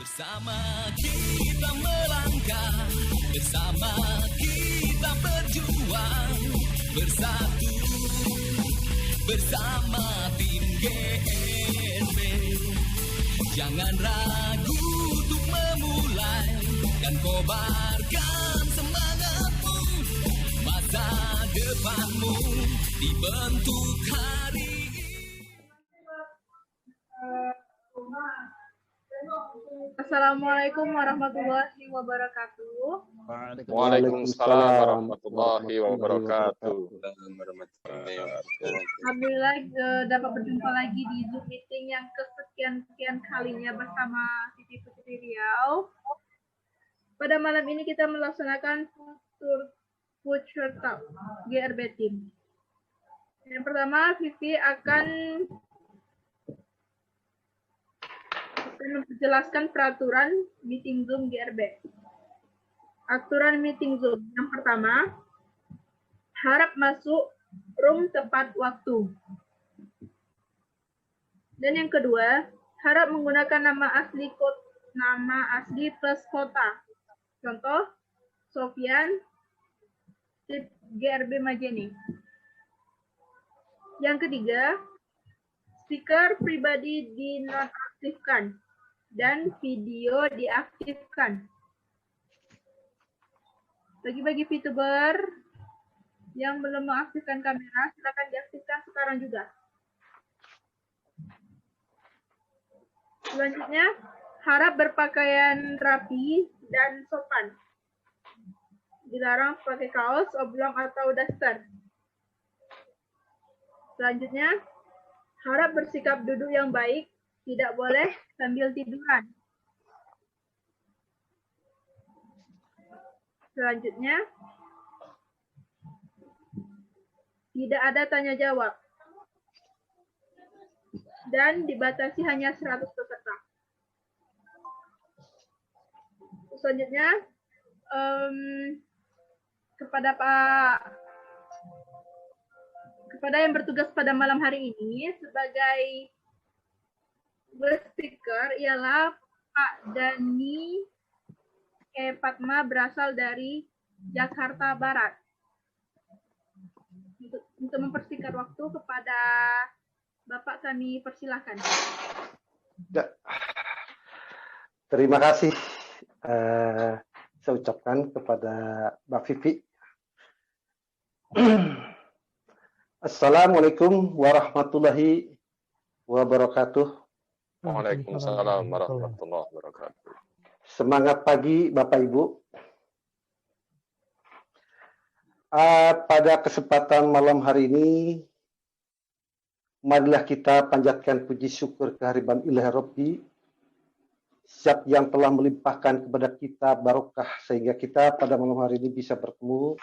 Bersama kita melangkah, bersama kita berjuang, bersatu, bersama tim GRB. Jangan ragu untuk memulai, dan kobarkan semangatmu. Masa depanmu dibentuk hari ini. Assalamualaikum warahmatullahi wabarakatuh. Waalaikumsalam warahmatullahi wabarakatuh. Alhamdulillah dapat berjumpa lagi di Zoom meeting yang kesekian-sekian kalinya bersama Siti Putri Riau. Pada malam ini kita melaksanakan Future Talk GRB Team. Yang pertama, Vivi akan menjelaskan peraturan meeting Zoom GRB. Aturan meeting Zoom yang pertama, harap masuk room tepat waktu. Dan yang kedua, harap menggunakan nama asli plus kota. Contoh, Sofyan, GRB Majene. Yang ketiga, speaker pribadi dinonaktifkan dan video diaktifkan. Bagi VTuber yang belum mengaktifkan kamera, silakan diaktifkan sekarang juga. Selanjutnya, harap berpakaian rapi dan sopan. Dilarang pakai kaos, oblong, atau daster. Selanjutnya, harap bersikap duduk yang baik, tidak boleh sambil tiduran. Selanjutnya, tidak ada tanya jawab. Dan dibatasi hanya 100 peserta. Selanjutnya, kepada yang bertugas pada malam hari ini sebagai guest speaker ialah Pak Dani Fatma, berasal dari Jakarta Barat. Untuk mempersingkat waktu, kepada Bapak kami persilahkan. Ya. Terima kasih saya ucapkan kepada Mbak Vivi. Assalamualaikum warahmatullahi wabarakatuh. Waalaikumsalam warahmatullahi wabarakatuh. Semangat pagi Bapak Ibu. Pada kesempatan malam hari ini, marilah kita panjatkan puji syukur kehadiran Ilahi Rabbi, Zat yang telah melimpahkan kepada kita barokah sehingga kita pada malam hari ini bisa bertemu.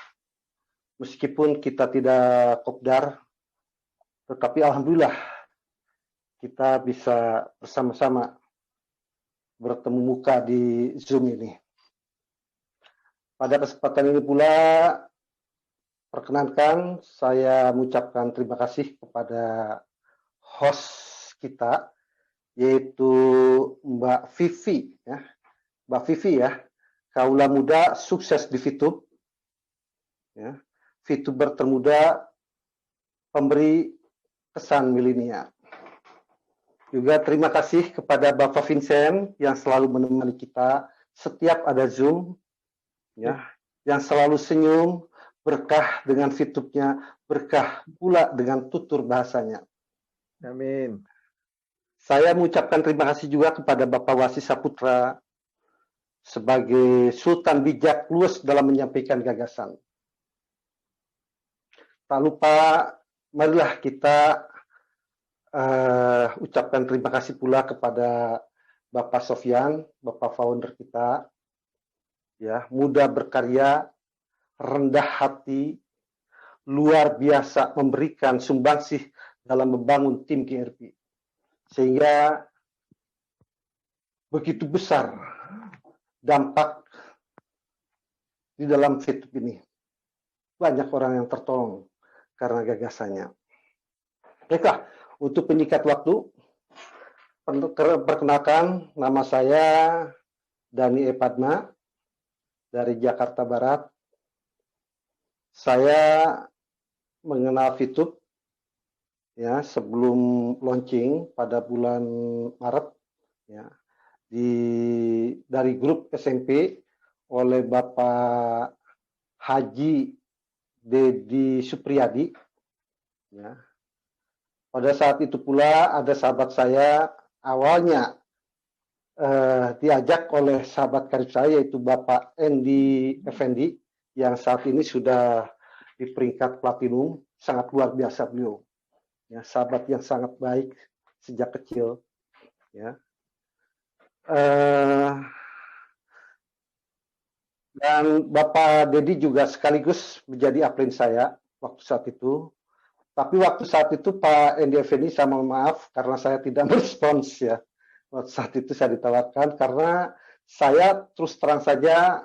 Meskipun kita tidak kopdar, tetapi alhamdulillah kita bisa bersama-sama bertemu muka di Zoom ini. Pada kesempatan ini pula, perkenankan saya mengucapkan terima kasih kepada host kita, yaitu Mbak Vivi. Ya. Mbak Vivi ya, kaula muda sukses di VTube. Ya. VTuber termuda, pemberi kesan milenial. Juga terima kasih kepada Bapak Vincent yang selalu menemani kita setiap ada Zoom, ya, yang selalu senyum, berkah dengan VTube-nya, berkah pula dengan tutur bahasanya. Amin. Saya mengucapkan terima kasih juga kepada Bapak Wasi Saputra sebagai Sultan bijak luas dalam menyampaikan gagasan. Tak lupa, marilah kita ucapkan terima kasih pula kepada Bapak Sofyan, Bapak founder kita, ya, muda berkarya, rendah hati, luar biasa memberikan sumbangsih dalam membangun tim GRB, sehingga begitu besar dampak di dalam VTube ini. Banyak orang yang tertolong karena gagasannya. Baiklah, untuk penyingkat waktu, Perkenalkan, nama saya Dani Epadma dari Jakarta Barat. Saya mengenal VTube ya sebelum launching pada bulan Maret ya dari grup SMP oleh Bapak Haji Dedi Supriyadi ya. Pada saat itu pula ada sahabat saya awalnya diajak oleh sahabat karib saya yaitu Bapak Endi Effendi yang saat ini sudah di peringkat platinum, sangat luar biasa beliau. Ya, sahabat yang sangat baik sejak kecil. Ya. Dan Bapak Dedi juga sekaligus menjadi upline saya waktu saat itu. Tapi waktu saat itu Pak Endi Effendi, saya mohon maaf karena saya tidak merespons ya. Waktu saat itu saya ditawarkan karena saya terus terang saja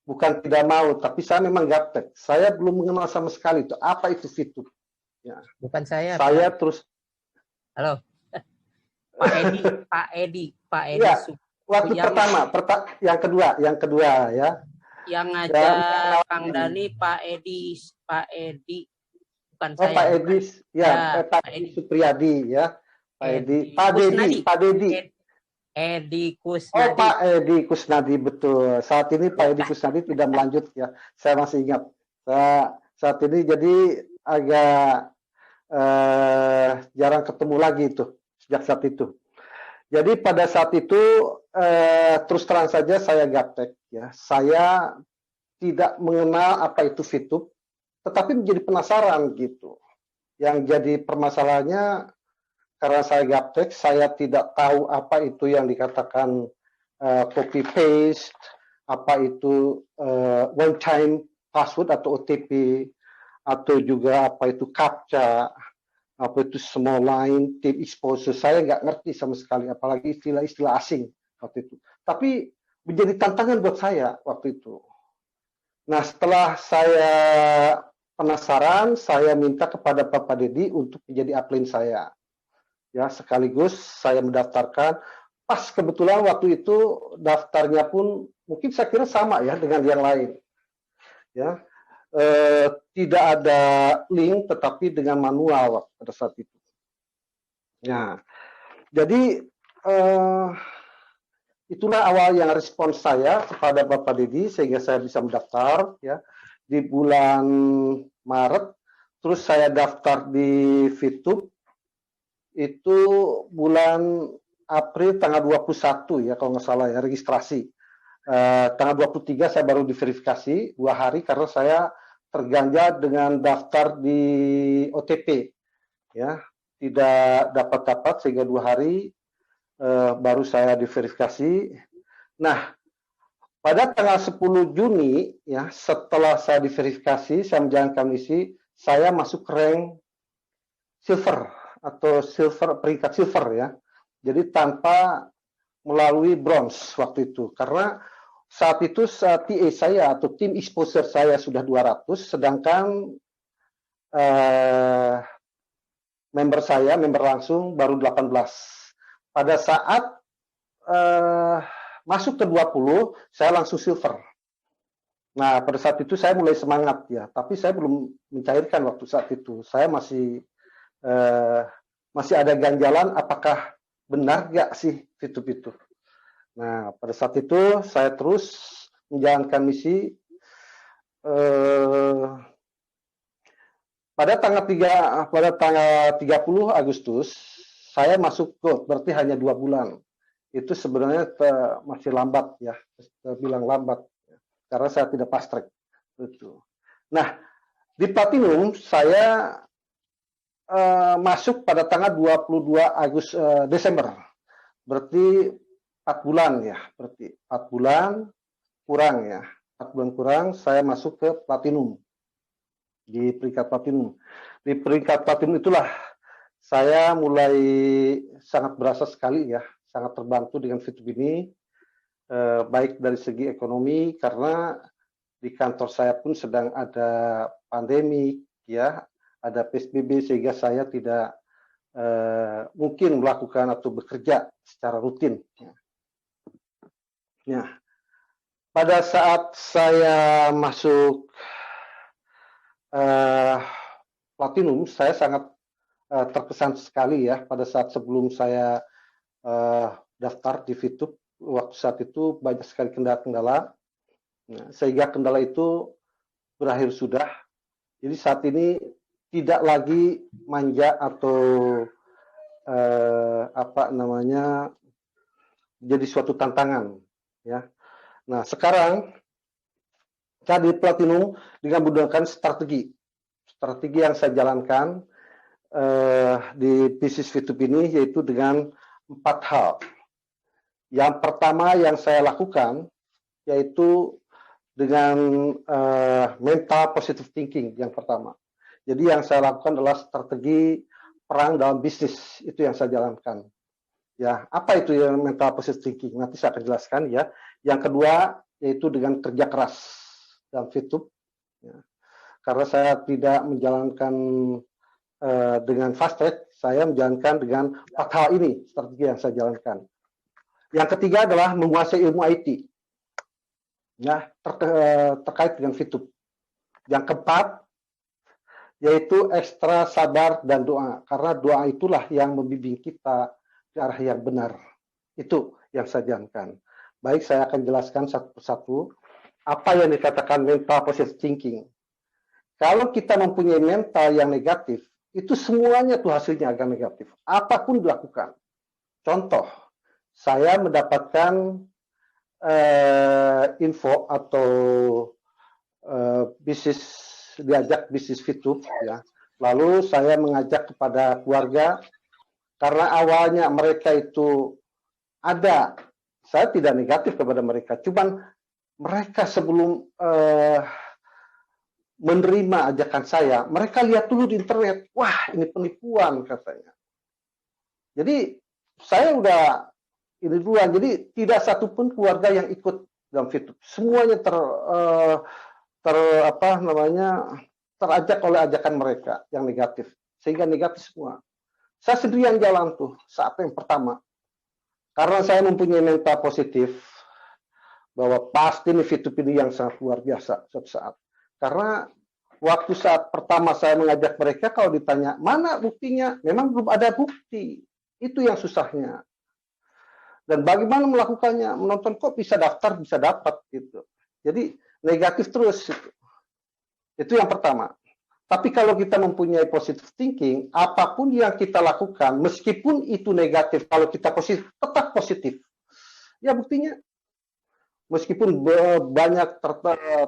bukan tidak mau, tapi saya memang gaptek. Saya belum mengenal sama sekali itu apa itu VTube. Ya. Bukan saya. Saya terus. Halo. Pak Edi. Ya, waktu yang yang kedua ya. Yang ngajak Kang Dani Pak Edi. Bukan oh, saya. Pak Edi, ya, Pak Edi Supriyadi ya. Pak Dedi. Edi Kusnadi. Oh, Pak Edi Kusnadi, betul. Saat ini Pak Edi Kusnadi tidak melanjut ya. Saya masih ingat. Saat ini jadi agak jarang ketemu lagi itu sejak saat itu. Jadi pada saat itu terus terang saja saya gaptek ya. Saya tidak mengenal apa itu VTube, tetapi menjadi penasaran gitu. Yang jadi permasalahannya karena saya gaptek, saya tidak tahu apa itu yang dikatakan copy paste, apa itu one time password atau OTP, atau juga apa itu CAPTCHA, apa itu small line, team exposure. Saya nggak ngerti sama sekali, apalagi istilah-istilah asing waktu itu. Tapi menjadi tantangan buat saya waktu itu. Nah, setelah saya penasaran, saya minta kepada Bapak Dedi untuk menjadi upline saya. Ya, sekaligus saya mendaftarkan. Pas kebetulan waktu itu daftarnya pun mungkin saya kira sama ya dengan yang lain. Ya, tidak ada link, tetapi dengan manual pada saat itu. Nah, jadi itulah awal yang respons saya kepada Bapak Dedi sehingga saya bisa mendaftar ya di bulan Maret. Terus saya daftar di VTube itu bulan April tanggal 21 ya kalau nggak salah ya registrasi. Tanggal 23 saya baru diverifikasi 2 hari karena saya terganjal dengan daftar di OTP ya, tidak dapat sehingga 2 hari baru saya diverifikasi. Nah, pada tanggal 10 Juni ya setelah saya diverifikasi, saya menjalankan misi, saya masuk rank silver atau peringkat silver ya. Jadi tanpa melalui bronze waktu itu. Karena saat itu TA saya atau tim exposure saya sudah 200, sedangkan member langsung baru 18. Pada saat masuk ke 20, saya langsung silver. Nah, pada saat itu saya mulai semangat ya, tapi saya belum mencairkan waktu saat itu. Saya masih ada ganjalan apakah benar nggak sih VTube itu. Nah, pada saat itu saya terus menjalankan misi. Pada tanggal 30 Agustus saya masuk gold, berarti hanya 2 bulan. Itu sebenarnya masih lambat ya, bilang lambat karena saya tidak fast track. Nah, di platinum saya masuk pada tanggal 22 Desember. Berarti 4 bulan ya, berarti 4 bulan kurang ya. 4 bulan kurang saya masuk ke platinum. Di peringkat platinum. Di peringkat platinum itulah saya mulai sangat berasa sekali ya, sangat terbantu dengan VTube ini, baik dari segi ekonomi karena di kantor saya pun sedang ada pandemi ya, ada PSBB sehingga saya tidak mungkin melakukan atau bekerja secara rutin. Nah, pada saat saya masuk Platinum, saya sangat terkesan sekali ya pada saat sebelum saya daftar di Fitup. Waktu saat itu banyak sekali kendala-kendala, sehingga kendala itu berakhir sudah. Jadi saat ini tidak lagi manja atau jadi suatu tantangan ya. Nah, sekarang saya di Platinum dengan menggunakan strategi yang saya jalankan di bisnis Fitup ini, yaitu dengan 4 hal. Yang pertama yang saya lakukan yaitu dengan mental positive thinking yang pertama. Jadi yang saya lakukan adalah strategi perang dalam bisnis, itu yang saya jalankan. Ya, apa itu yang mental positive thinking? Nanti saya akan jelaskan ya. Yang kedua yaitu dengan kerja keras dalam Fitup. Ya. Karena saya tidak menjalankan dengan fast track, saya menjalankan dengan 4 hal ini strategi yang saya jalankan. Yang ketiga adalah menguasai ilmu IT, ya, terkait dengan Fitup. Yang keempat yaitu ekstra sabar dan doa, karena doa itulah yang membimbing kita ke arah yang benar. Itu yang saya jalankan. Baik, saya akan jelaskan satu persatu apa yang dikatakan mental positive thinking. Kalau kita mempunyai mental yang negatif, itu semuanya tuh hasilnya akan negatif. Apapun dilakukan. Contoh, saya mendapatkan info atau diajak bisnis Fitup ya. Lalu saya mengajak kepada keluarga, karena awalnya mereka itu ada, saya tidak negatif kepada mereka, cuman mereka sebelum menerima ajakan saya, mereka lihat dulu di internet, wah ini penipuan katanya. Jadi saya udah ini duluan, jadi tidak satupun keluarga yang ikut dalam Fitup. Semuanya terajak oleh ajakan mereka yang negatif, sehingga negatif semua. Saya sendirian jalan tuh saat yang pertama, karena saya mempunyai mental positif bahwa pasti nih Fitup ini yang sangat luar biasa suatu saat. Karena waktu saat pertama saya mengajak mereka, kalau ditanya mana buktinya, memang belum ada bukti. Itu yang susahnya. Dan bagaimana melakukannya? Menonton kok bisa daftar, bisa dapat gitu. Jadi negatif terus itu. Itu yang pertama. Tapi kalau kita mempunyai positive thinking, apapun yang kita lakukan, meskipun itu negatif, kalau kita positif, tetap positif. Ya buktinya, meskipun banyak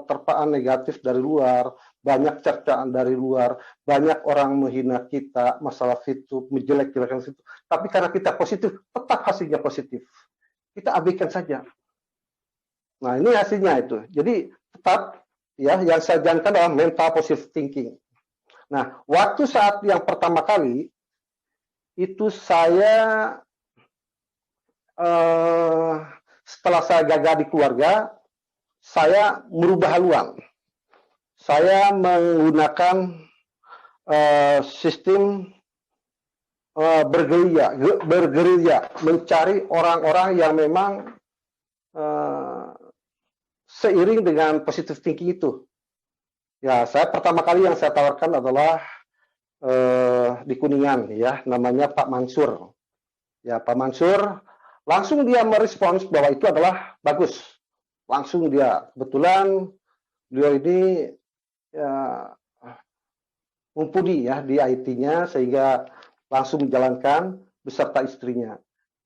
terpaan negatif dari luar, banyak cercaan dari luar, banyak orang menghina kita, masalah Fitup, menjelek-jelekan Fitup, tapi karena kita positif, tetap hasilnya positif. Kita abaikan saja. Nah ini hasilnya itu. Jadi tetap ya yang saya jalankan adalah mental positive thinking. Nah waktu saat yang pertama kali itu saya setelah saya gagal di keluarga, saya merubah haluan. Saya menggunakan sistem bergerilya, mencari orang-orang yang memang seiring dengan positive thinking itu. Ya, saya pertama kali yang saya tawarkan adalah di Kuningan, ya, namanya Pak Mansur. Ya, Pak Mansur langsung dia merespons bahwa itu adalah bagus. Langsung dia, kebetulan beliau ini ya, mumpuni ya di IT-nya, sehingga langsung menjalankan beserta istrinya.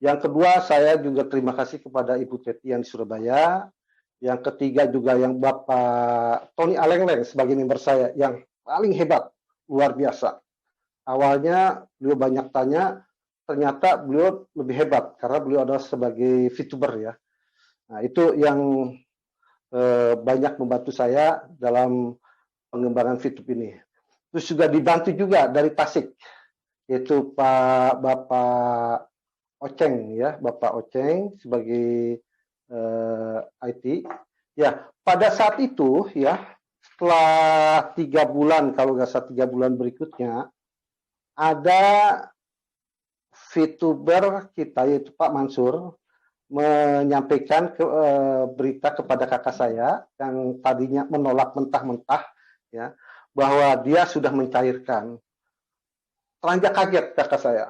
Yang kedua, saya juga terima kasih kepada Ibu Teti yang di Surabaya. Yang ketiga juga yang Bapak Tony Alengleng sebagai member saya yang paling hebat, luar biasa. Awalnya beliau banyak tanya, ternyata beliau lebih hebat karena beliau adalah sebagai VTuber ya. Nah, itu yang banyak membantu saya dalam pengembangan Fitup ini. Terus juga dibantu juga dari Tasik, yaitu Bapak Oceng ya, Bapak Oceng sebagai IT. Ya, pada saat itu ya, setelah 3 bulan, kalau nggak salah 3 bulan berikutnya, ada VTuber kita yaitu Pak Mansur menyampaikan berita kepada kakak saya yang tadinya menolak mentah-mentah ya bahwa dia sudah mencairkan. Teranjak kaget kakak saya.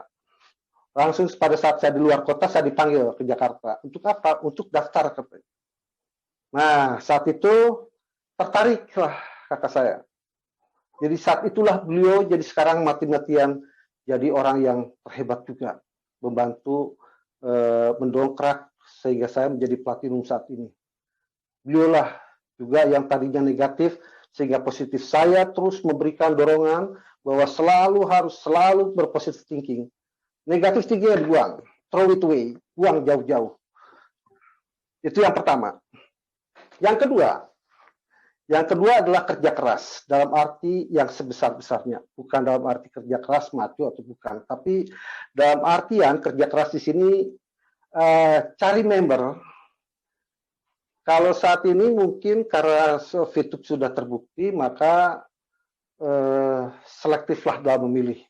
Langsung pada saat saya di luar kota saya dipanggil ke Jakarta. Untuk apa? Untuk daftar katanya. Nah, saat itu tertariklah kakak saya. Jadi saat itulah beliau jadi sekarang mati-matian jadi orang yang terhebat juga, membantu mendongkrak sehingga saya menjadi platinum saat ini. Beliaulah juga yang tadinya negatif sehingga positif. Saya terus memberikan dorongan bahwa harus selalu berpositif thinking. Negatif tingginya dibuang, throw it away, buang jauh-jauh. Itu yang pertama. Yang kedua adalah kerja keras dalam arti yang sebesar-besarnya, bukan dalam arti kerja keras maju atau bukan, tapi dalam artian kerja keras di sini cari member. Kalau saat ini mungkin karena VTube sudah terbukti, maka selektiflah dalam memilih.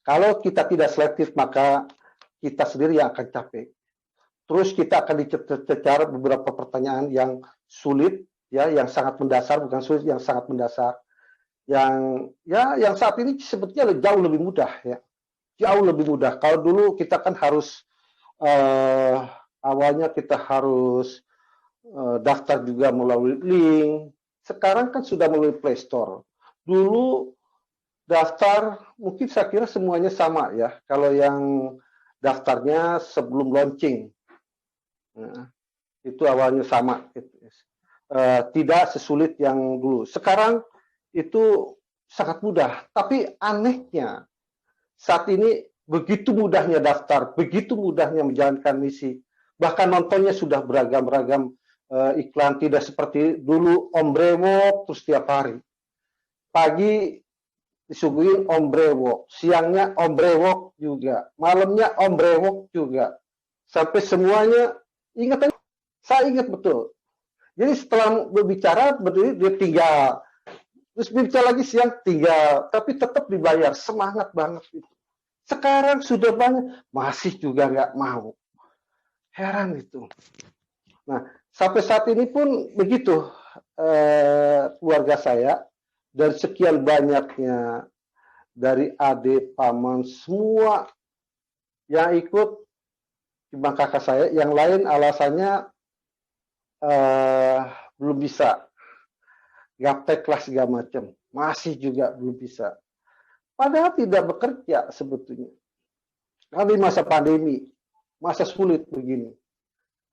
Kalau kita tidak selektif, maka kita sendiri yang akan capek. Terus kita akan dicecar beberapa pertanyaan yang sulit, ya, yang sangat mendasar, bukan sulit, yang sangat mendasar. Yang saat ini sebetulnya jauh lebih mudah, ya. Jauh lebih mudah. Kalau dulu kita kan harus awalnya kita harus daftar juga melalui link. Sekarang kan sudah melalui Play Store. Dulu daftar mungkin saya kira semuanya sama ya. Kalau yang daftarnya sebelum launching, nah, itu awalnya sama. Tidak sesulit yang dulu. Sekarang itu sangat mudah. Tapi anehnya saat ini begitu mudahnya daftar, begitu mudahnya menjalankan misi. Bahkan nontonnya sudah beragam-ragam iklan, tidak seperti dulu Om Brewok terus tiap hari. Pagi disuguhin Om Brewok, siangnya Om Brewok juga, malamnya Om Brewok juga. Sampai semuanya ingat, saya ingat betul. Jadi setelah berbicara, berdiri dia tinggal. Terus berbicara lagi siang tinggal, tapi tetap dibayar, semangat banget itu. Sekarang sudah banyak, masih juga nggak mau. Heran itu. Nah, sampai saat ini pun begitu keluarga saya, dan sekian banyaknya dari adik, paman, semua yang ikut, cuma kakak saya, yang lain alasannya belum bisa. Gaptek lah segala macam. Masih juga belum bisa. Padahal tidak bekerja sebetulnya. Kali masa pandemi, masa sulit begini.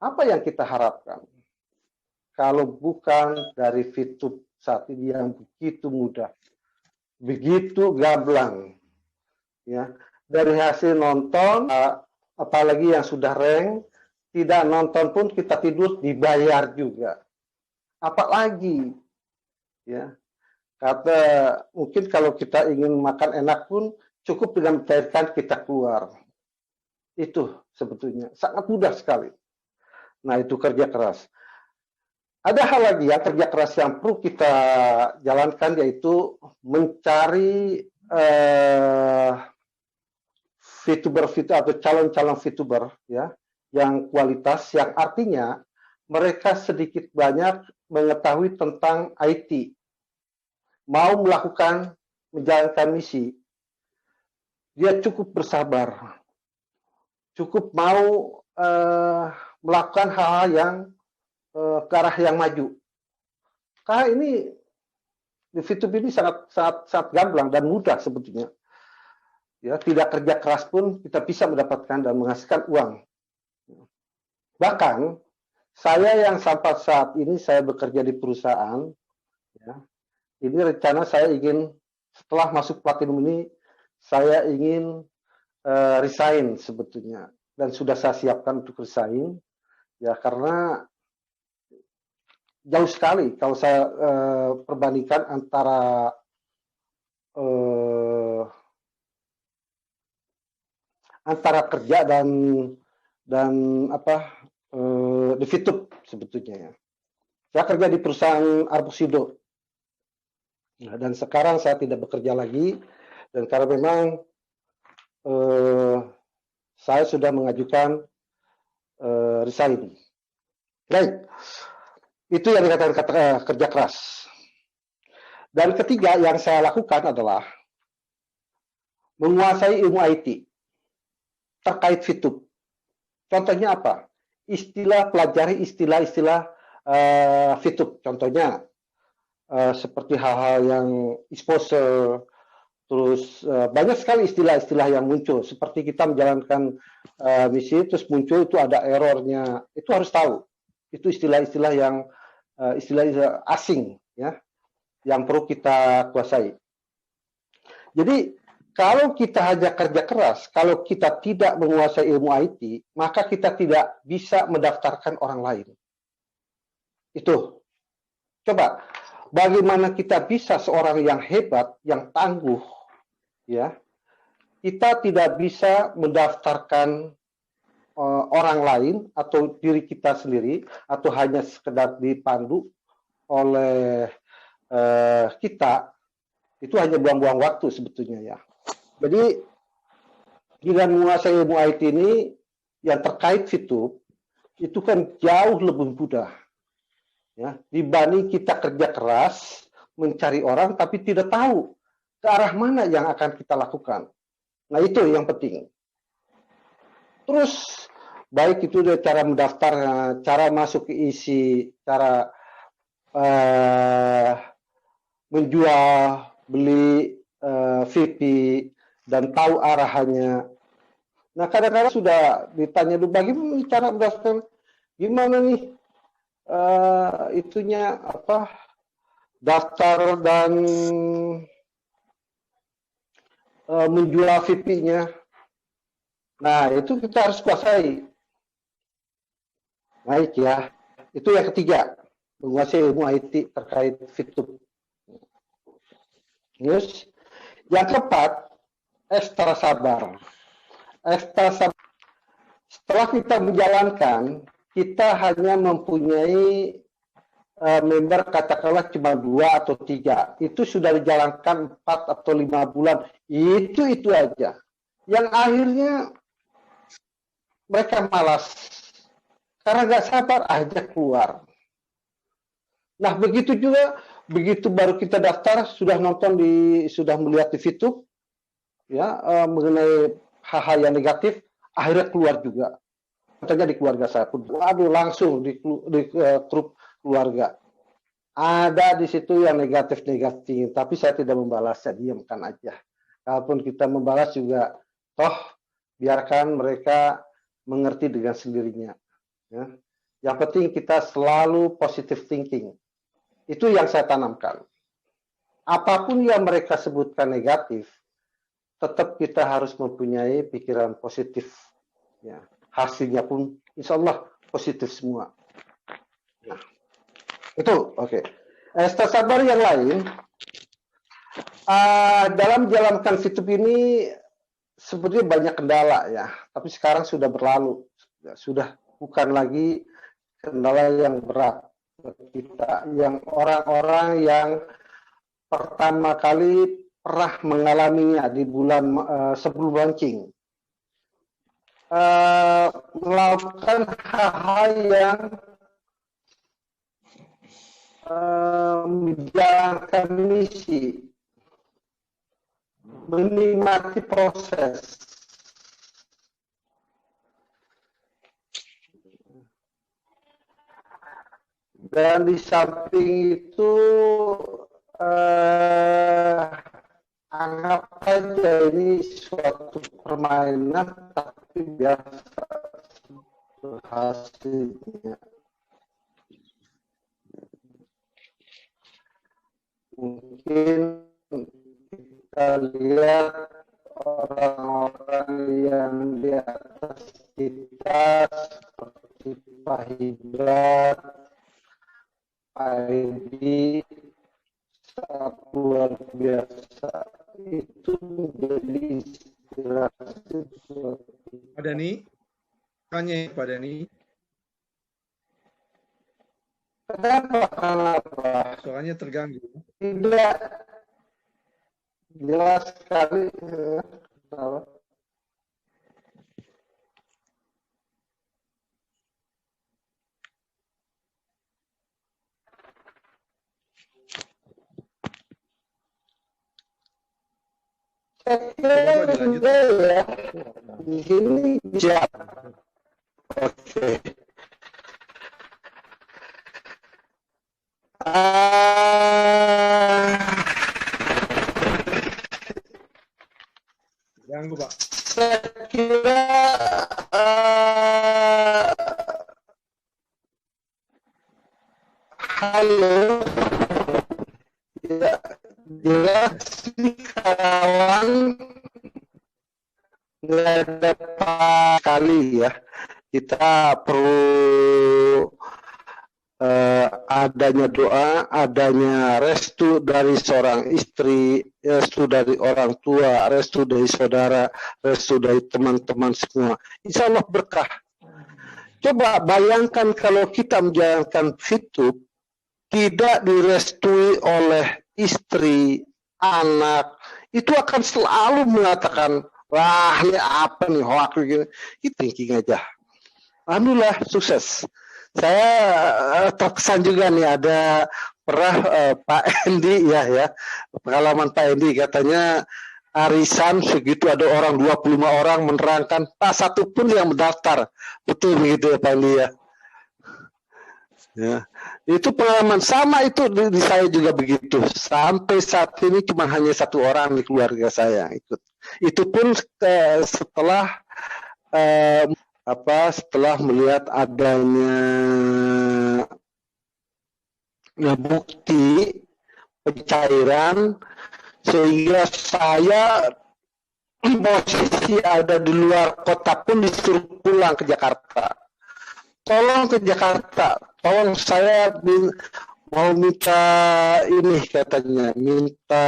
Apa yang kita harapkan? Kalau bukan dari VTube saat ini yang begitu mudah, begitu gamblang, ya, dari hasil nonton, apalagi yang sudah rank, tidak nonton pun kita tidur dibayar juga, apalagi, ya, kata mungkin kalau kita ingin makan enak pun cukup dengan mencairkan kita keluar, itu sebetulnya sangat mudah sekali. Nah itu kerja keras. Ada hal lagi ya, kerja keras yang perlu kita jalankan, yaitu mencari VTuber atau calon-calon VTuber ya, yang kualitas, yang artinya mereka sedikit banyak mengetahui tentang IT, mau melakukan, menjalankan misi, dia cukup bersabar, cukup mau melakukan hal-hal yang ke arah yang maju. Karena ini di VTube ini sangat gamblang dan mudah sebetulnya. Ya, tidak kerja keras pun kita bisa mendapatkan dan menghasilkan uang. Bahkan saya yang sampai saat ini saya bekerja di perusahaan, ya, ini rencana saya ingin setelah masuk platinum ini saya ingin resign sebetulnya, dan sudah saya siapkan untuk resign ya, karena jauh sekali kalau saya perbandingkan antara kerja dan di VTube sebetulnya ya. Saya kerja di perusahaan Arbusido. Nah, dan sekarang saya tidak bekerja lagi, dan karena memang saya sudah mengajukan resign. Baik, itu yang dikatakan kerja keras. Dan ketiga yang saya lakukan adalah menguasai ilmu IT terkait FITUB. Contohnya apa? Pelajari istilah-istilah FITUB. Contohnya seperti hal-hal yang exposure, terus banyak sekali istilah-istilah yang muncul. Seperti kita menjalankan misi, terus muncul itu ada errornya. Itu harus tahu. Itu istilah-istilah yang istilah asing, ya, yang perlu kita kuasai. Jadi kalau kita hanya kerja keras, kalau kita tidak menguasai ilmu IT, maka kita tidak bisa mendaftarkan orang lain. Itu. Coba, bagaimana kita bisa seorang yang hebat, yang tangguh, ya, kita tidak bisa mendaftarkan orang lain atau diri kita sendiri, atau hanya sekedar dipandu oleh kita, itu hanya buang-buang waktu sebetulnya, ya. Jadi dengan menguasai ilmu IT ini yang terkait FITUB itu kan jauh lebih mudah, ya, dibanding kita kerja keras mencari orang tapi tidak tahu ke arah mana yang akan kita lakukan. Nah, itu yang penting. Terus baik itu dari cara mendaftar, cara masuk ke isi, cara menjual, beli VP, dan tahu arahannya. Nah, kadang-kadang sudah ditanya dulu, bagaimana cara mendaftar, gimana nih itunya apa, daftar dan menjual VP-nya. Nah, itu kita harus kuasai. Baik, ya. Itu yang ketiga, menguasai ilmu IT terkait FITUB. Terus, yang keempat, ekstra sabar. Ekstra sabar. Setelah kita menjalankan, kita hanya mempunyai member katakanlah cuma 2 atau 3. Itu sudah dijalankan 4 atau 5 bulan. Itu aja. Yang akhirnya mereka malas. Karena nggak sabar, aja keluar. Nah, begitu juga, begitu baru kita daftar, sudah melihat di FITUB, ya, mengenai hal-hal yang negatif, akhirnya keluar juga. Contohnya di keluarga saya pun, waduh, langsung di grup keluarga. Ada di situ yang negatif-negatif, tapi saya tidak membalas, saya diamkan aja. Kalaupun kita membalas juga, toh biarkan mereka mengerti dengan sendirinya. Ya. Yang penting kita selalu positive thinking. Itu yang saya tanamkan. Apapun yang mereka sebutkan negatif, tetap kita harus mempunyai pikiran positif. Ya. Hasilnya pun insya Allah positif semua. Nah, itu oke. Ekstra sabar yang lain, dalam menjalankan FITUB ini sebenarnya banyak kendala, ya, tapi sekarang sudah berlalu, sudah bukan lagi kendala yang berat kita, yang orang-orang yang pertama kali pernah mengalaminya di bulan sebelum launching, melakukan hal-hal yang menjalankan misi, menikmati proses. Dan di samping itu anggap saja ini suatu permainan, tapi biasa hasilnya. Mungkin kita lihat orang-orang yang di atas kita seperti Pak Hibrat, Pak Edi, sangat luar biasa. Itu menjadi inspirasi. Pak Dani, tanya Pak Dani. Kenapa? Soalnya terganggu. Tidak jelas sekali. Bapak dilanjut. Ya. Di sini siap. Oke. Ganggu, Pak. Saya kira halo, ya, jelas nih kawan nggak ada kali ya. Kita perlu adanya doa, adanya restu dari seorang istri, restu dari orang tua, restu dari saudara, restu dari teman-teman semua. Insya Allah berkah. Coba bayangkan kalau kita menjalankan fitur tidak direstui oleh istri, anak, itu akan selalu mengatakan, wah ini apa nih hoax gitu. Itu thinking aja. Alhamdulillah sukses. Saya terkesan juga nih ada pernah Pak Endi ya pengalaman Pak Endi katanya arisan segitu ada orang 25 orang menerangkan tak satu pun yang mendaftar. Betul begitu ya Pak Endi ya. Ya, itu pengalaman sama itu di saya juga begitu. Sampai saat ini cuma hanya satu orang di keluarga saya ikut. Itu pun setelah setelah melihat adanya bukti pencairan sehingga saya posisi ada di luar kota pun disuruh pulang ke Jakarta. Tolong ke Jakarta, tolong saya mau minta ini katanya, minta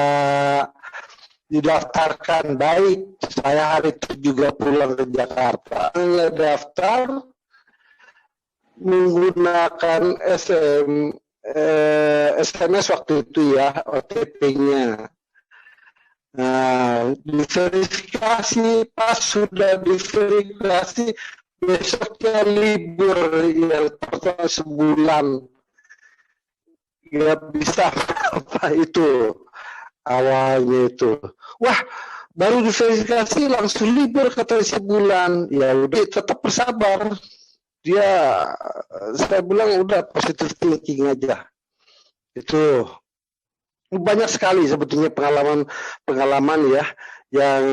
didaftarkan. Baik, saya hari itu juga pulang ke Jakarta. Daftar menggunakan SMS waktu itu ya, OTP-nya. Nah, diverifikasi, pas sudah diverifikasi, besoknya libur yang pertama sebulan. Ya bisa apa itu awalnya itu. Wah, baru diverifikasi langsung libur kata sebulan. Ya udah tetap bersabar. Saya bilang udah positive thinking aja. Itu banyak sekali sebetulnya pengalaman ya yang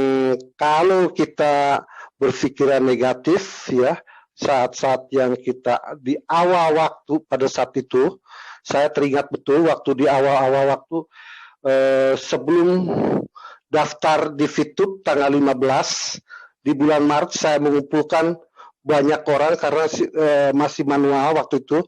kalau kita berpikiran negatif ya saat-saat yang kita di awal waktu pada saat itu saya teringat betul waktu di awal waktu sebelum daftar di Fitup tanggal 15 di bulan Maret saya mengumpulkan banyak orang karena masih manual waktu itu.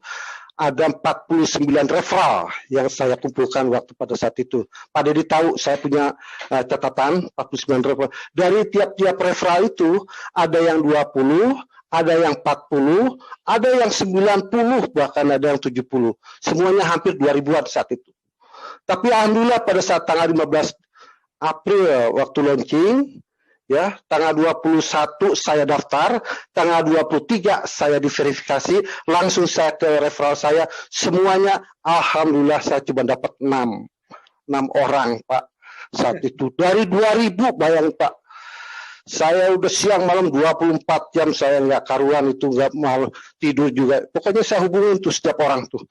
Ada 49 referral yang saya kumpulkan waktu pada saat itu. Pak Dedi tahu saya punya catatan 49 referral. Dari tiap-tiap referral itu ada yang 20, ada yang 40, ada yang 90, bahkan ada yang 70. Semuanya hampir 2000-an saat itu. Tapi alhamdulillah pada saat tanggal 15 April waktu launching, ya, tanggal 21 saya daftar, tanggal 23 saya diverifikasi, langsung saya ke referral saya, semuanya alhamdulillah saya cuma dapat 6 orang Pak saat itu. Dari 2000 bayang Pak, saya udah siang malam 24 jam saya nggak karuan itu, nggak mau tidur juga. Pokoknya saya hubungin tuh setiap orang tuh.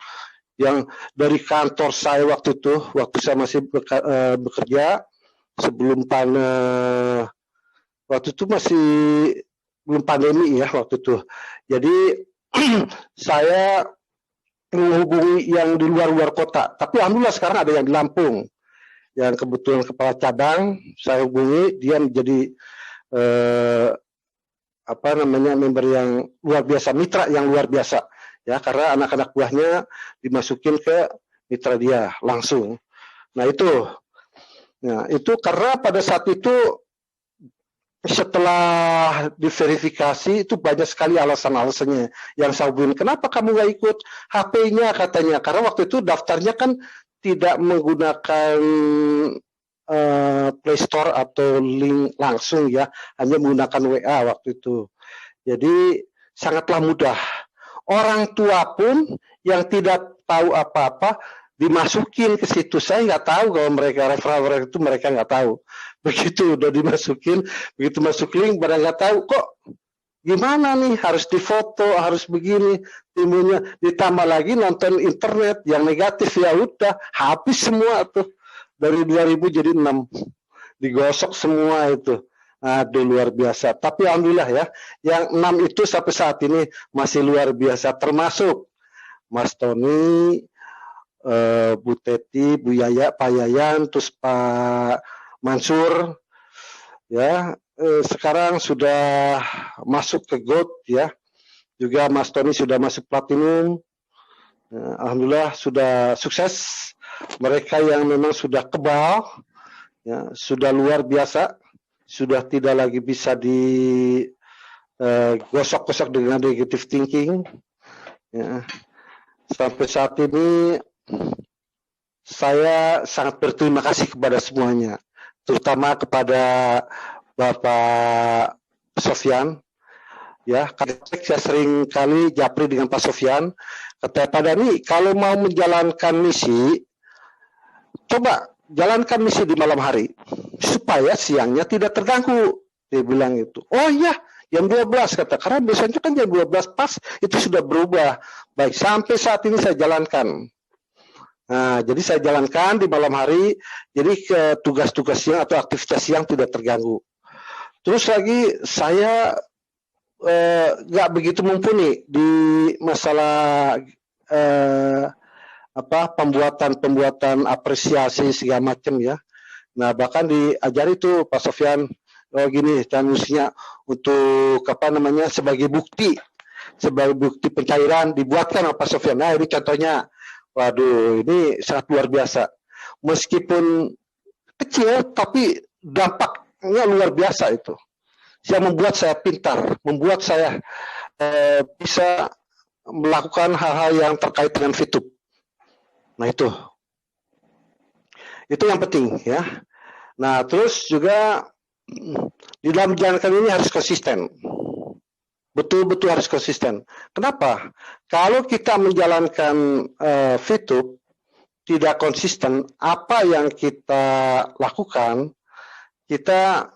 Yang dari kantor saya waktu itu, waktu saya masih bekerja, sebelum waktu itu masih belum pandemi ya waktu itu. Jadi saya menghubungi yang di luar luar kota. Tapi alhamdulillah sekarang ada yang di Lampung. Yang kebetulan kepala cabang saya hubungi, dia menjadi member yang luar biasa, mitra yang luar biasa. Ya, karena anak-anak buahnya dimasukin ke mitra dia langsung. Nah, itu karena pada saat itu setelah diverifikasi itu banyak sekali alasan-alasannya yang saya hubungin. Kenapa kamu nggak ikut? HP-nya katanya. Karena waktu itu daftarnya kan tidak menggunakan Play Store atau link langsung ya, hanya menggunakan WA waktu itu. Jadi sangatlah mudah. Orang tua pun yang tidak tahu apa-apa dimasukin ke situ. Saya nggak tahu kalau mereka referral itu, mereka nggak tahu. Begitu udah dimasukin, begitu masuk link pada nggak tahu kok gimana nih, harus difoto, harus begini, timbulnya ditambah lagi nonton internet yang negatif, ya udah habis semua tuh, dari 2000 jadi 6, digosok semua itu. Aduh, luar biasa. Tapi alhamdulillah ya, yang 6 itu sampai saat ini masih luar biasa, termasuk Mas Tony, Bu Teti, Bu Yaya, Pak Yayan, terus Pak Mansur, ya. Sekarang sudah masuk ke Gold ya, juga Mas Tony sudah masuk Platinum. Alhamdulillah sudah sukses. Mereka yang memang sudah kebal, ya, sudah luar biasa, sudah tidak lagi bisa digosok-gosok dengan negative thinking. Ya. Sampai saat ini saya sangat berterima kasih kepada semuanya, terutama kepada Bapak Sofyan, ya, saya sering kali japri dengan Pak Sofyan, kata Pak Dhani, kalau mau menjalankan misi, coba jalankan misi di malam hari, supaya siangnya tidak terganggu, dia bilang itu. Oh iya, jam 12 kata, karena biasanya kan jam 12 pas, itu sudah berubah. Baik, sampai saat ini saya jalankan. Nah, jadi saya jalankan di malam hari, jadi ke tugas-tugas siang atau aktivitas siang tidak terganggu. Terus lagi saya nggak begitu mumpuni di masalah pembuatan apresiasi segala macam ya. Nah, bahkan diajari tuh Pak Sofyan, gini, dan mestinya untuk sebagai bukti pencairan dibuatkan Pak Sofyan. Nah, ini contohnya, waduh, ini sangat luar biasa. Meskipun kecil tapi dampaknya luar biasa itu. Yang membuat saya pintar, membuat saya bisa melakukan hal-hal yang terkait dengan VTube. Nah, itu yang penting ya. Nah, terus juga di dalam menjalankan ini harus konsisten. Betul-betul harus konsisten. Kenapa? Kalau kita menjalankan VTube tidak konsisten, apa yang kita lakukan, kita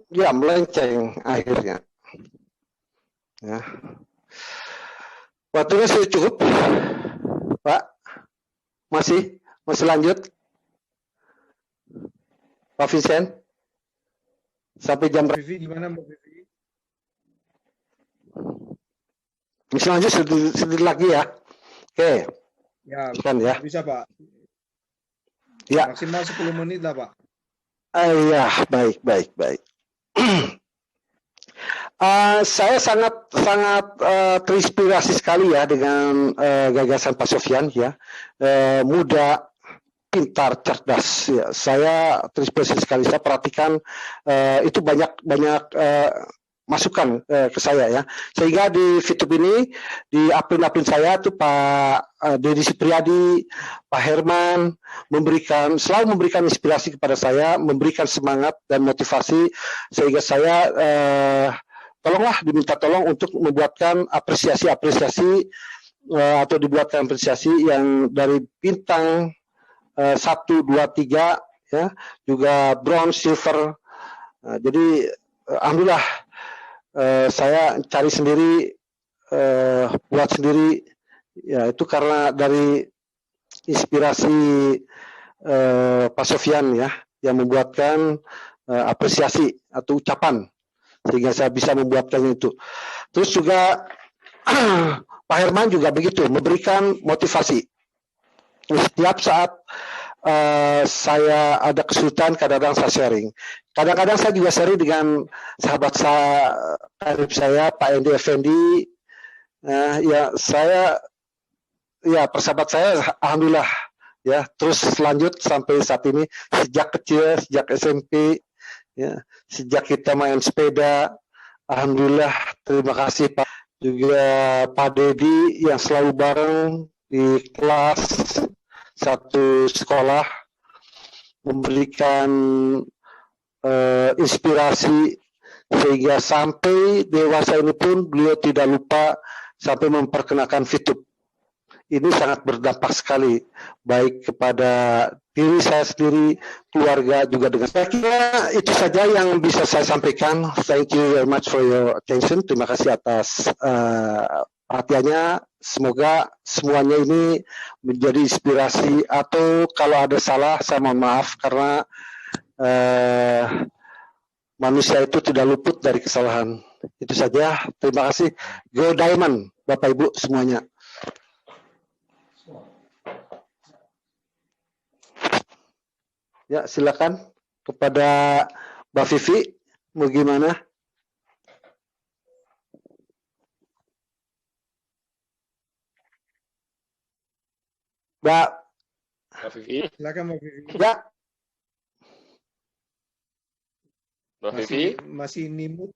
ya melenceng akhirnya. Ya. Waktunya sudah cukup, Pak. Masih lanjut, Pak Vincent. Sampai jam berapa? Vivi gimana Mbak Vivi? Bisa lanjut sedikit lagi ya. Oke. Ya, Kan ya. bisa Pak. Ya. Maksimal 10 menit lah Pak. Ya, baik. Saya sangat terinspirasi sekali ya dengan gagasan Pak Sofyan ya, muda, pintar, cerdas. Ya. Saya terinspirasi sekali. Saya perhatikan itu banyak masukan ke saya ya, sehingga di VTube ini di upload saya tuh Pak Deddy Supriyadi, Pak Herman selalu memberikan inspirasi kepada saya, memberikan semangat dan motivasi, sehingga saya diminta tolong untuk membuatkan apresiasi atau dibuatkan apresiasi yang dari bintang 1, 2, 3 ya, juga bronze, silver. Jadi alhamdulillah saya cari sendiri, buat sendiri, ya itu karena dari inspirasi Pak Sofyan ya, yang membuatkan apresiasi atau ucapan, sehingga saya bisa membuatkannya itu. Terus juga Pak Herman juga begitu, memberikan motivasi. Setiap saat saya ada kesulitan, kadang-kadang saya sharing. Kadang-kadang saya juga sharing dengan sahabat saya, Pak Endi Effendi. Persahabat saya, alhamdulillah ya, terus lanjut sampai saat ini, sejak kecil, sejak SMP, ya, sejak kita main sepeda, alhamdulillah, terima kasih Pak. Juga Pak Deddy yang selalu bareng di kelas satu sekolah, memberikan inspirasi, sehingga sampai dewasa ini pun beliau tidak lupa sampai memperkenalkan VTube. ini sangat berdampak sekali, baik kepada diri saya sendiri, keluarga juga dengan. Saya kira itu saja yang bisa saya sampaikan. Thank you very much for your attention. Terima kasih atas perhatiannya. Semoga semuanya ini menjadi inspirasi, atau kalau ada salah saya mohon maaf, karena manusia itu tidak luput dari kesalahan. Itu saja. Terima kasih. Go Diamond, Bapak Ibu semuanya. Ya, silakan kepada Mbak Vivi, mau gimana? Mbak Vivi, Silakan Mbak Vivi. Ya, Mbak Vivi. Masih nimut.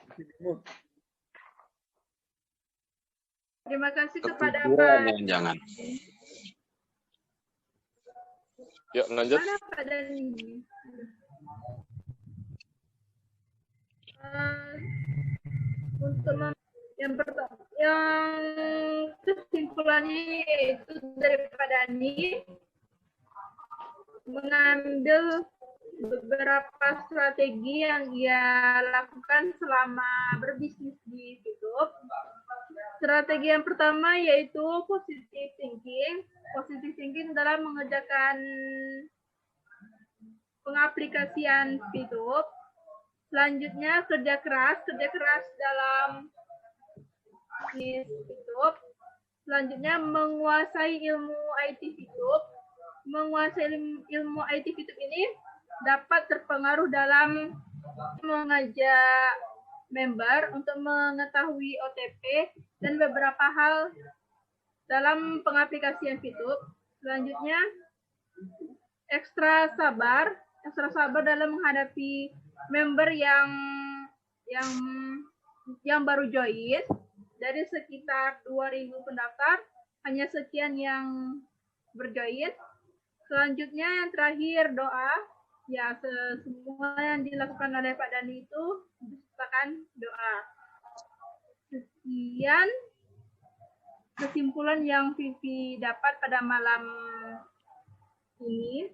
Masih nimut. Terima kasih kepada Pak. Jangan. Yuk lanjut. Mana Pak Dani? Untuk yang pertama, yang kesimpulannya yaitu dari Pak Dani mengambil beberapa strategi yang ia lakukan selama berbisnis di YouTube. Strategi yang pertama yaitu positive thinking. Positive thinking dalam mengerjakan pengaplikasian YouTube. Selanjutnya kerja keras dalam bisnis YouTube. Selanjutnya menguasai ilmu IT YouTube. Menguasai ilmu IT YouTube ini dapat terpengaruh dalam mengajak member untuk mengetahui OTP dan beberapa hal dalam pengaplikasian YouTube. Selanjutnya ekstra sabar dalam menghadapi member yang baru join. Dari sekitar 2.000 pendaftar, hanya sekian yang berjoin. Selanjutnya yang terakhir doa. Ya, semua yang dilakukan oleh Pak Dani itu merupakan doa. Sekian kesimpulan yang Vivi dapat pada malam ini.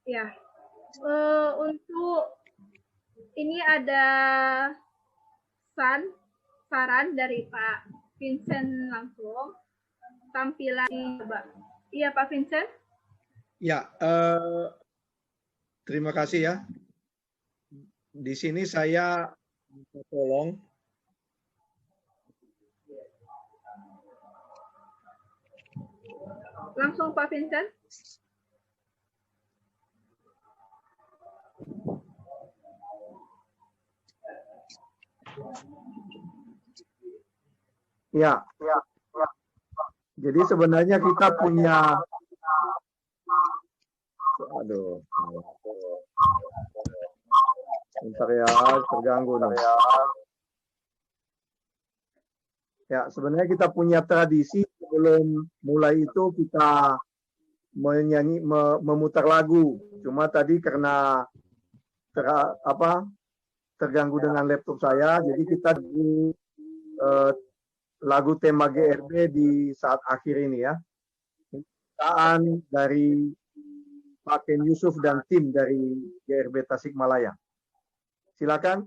Ya, untuk ini ada saran dari Pak Vincent langsung. Tampilan coba. Iya Pak Vincent. Ya, terima kasih ya. Di sini saya minta tolong. Langsung Pak Vincent. Ya. Jadi sebenarnya kita punya bentar ya, terganggu nih. Ya, sebenarnya kita punya tradisi sebelum mulai itu kita menyanyi, memutar lagu. Cuma tadi karena terganggu dengan laptop saya, jadi kita di lagu tema GRB di saat akhir ini ya. Pembukaan dari Pak Ken Yusuf dan tim dari GRB Tasikmalaya. Silakan.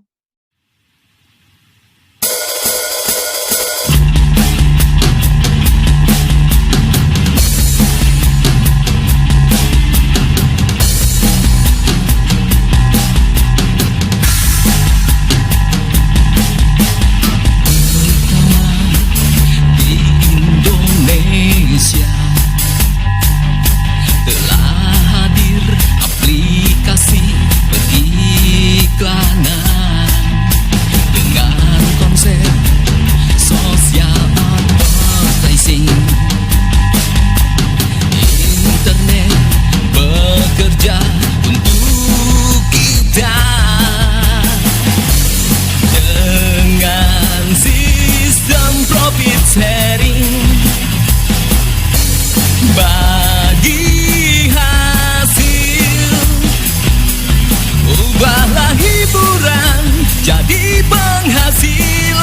Jadi penghasilan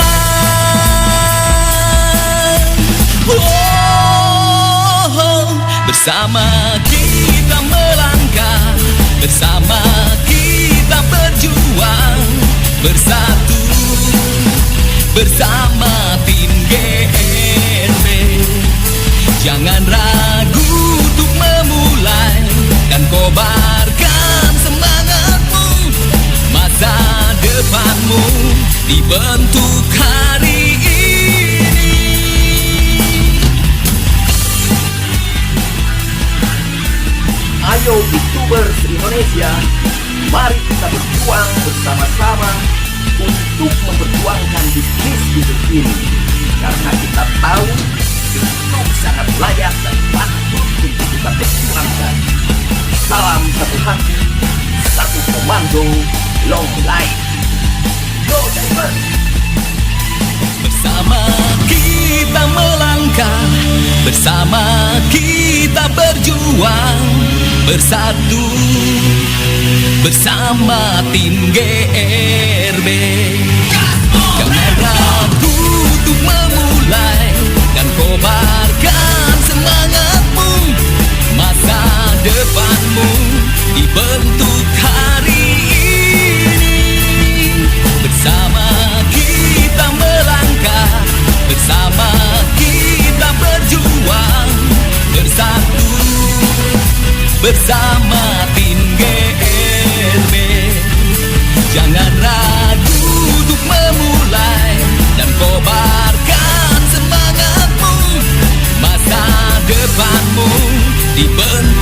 bersama kita melangkah, bersama kita berjuang, bersatu bersama tim GRB. Jangan ragu untuk memulai dan kobarkan semangatmu. Masa depanmu dibentuk hari ini. Ayo Youtubers Indonesia, mari kita berjuang bersama-sama untuk memperjuangkan bisnis ini. Karena kita tahu YouTube sangat layak dan patut untuk kita perjuangkan. Salam satu hati, satu komando, long life. Go Divers! Bersama kita melangkah, bersama kita berjuang, bersatu bersama tim GRB. Jangan ragu untuk memulai dan kobarkan semangatmu. Masa depanmu dibentuk hari ini. Bersama kita melangkah, bersama kita berjuang, bersatu bersama tim GRB. Jangan ragu untuk memulai dan kobarkan semangatmu. Masa depanmu dibentuk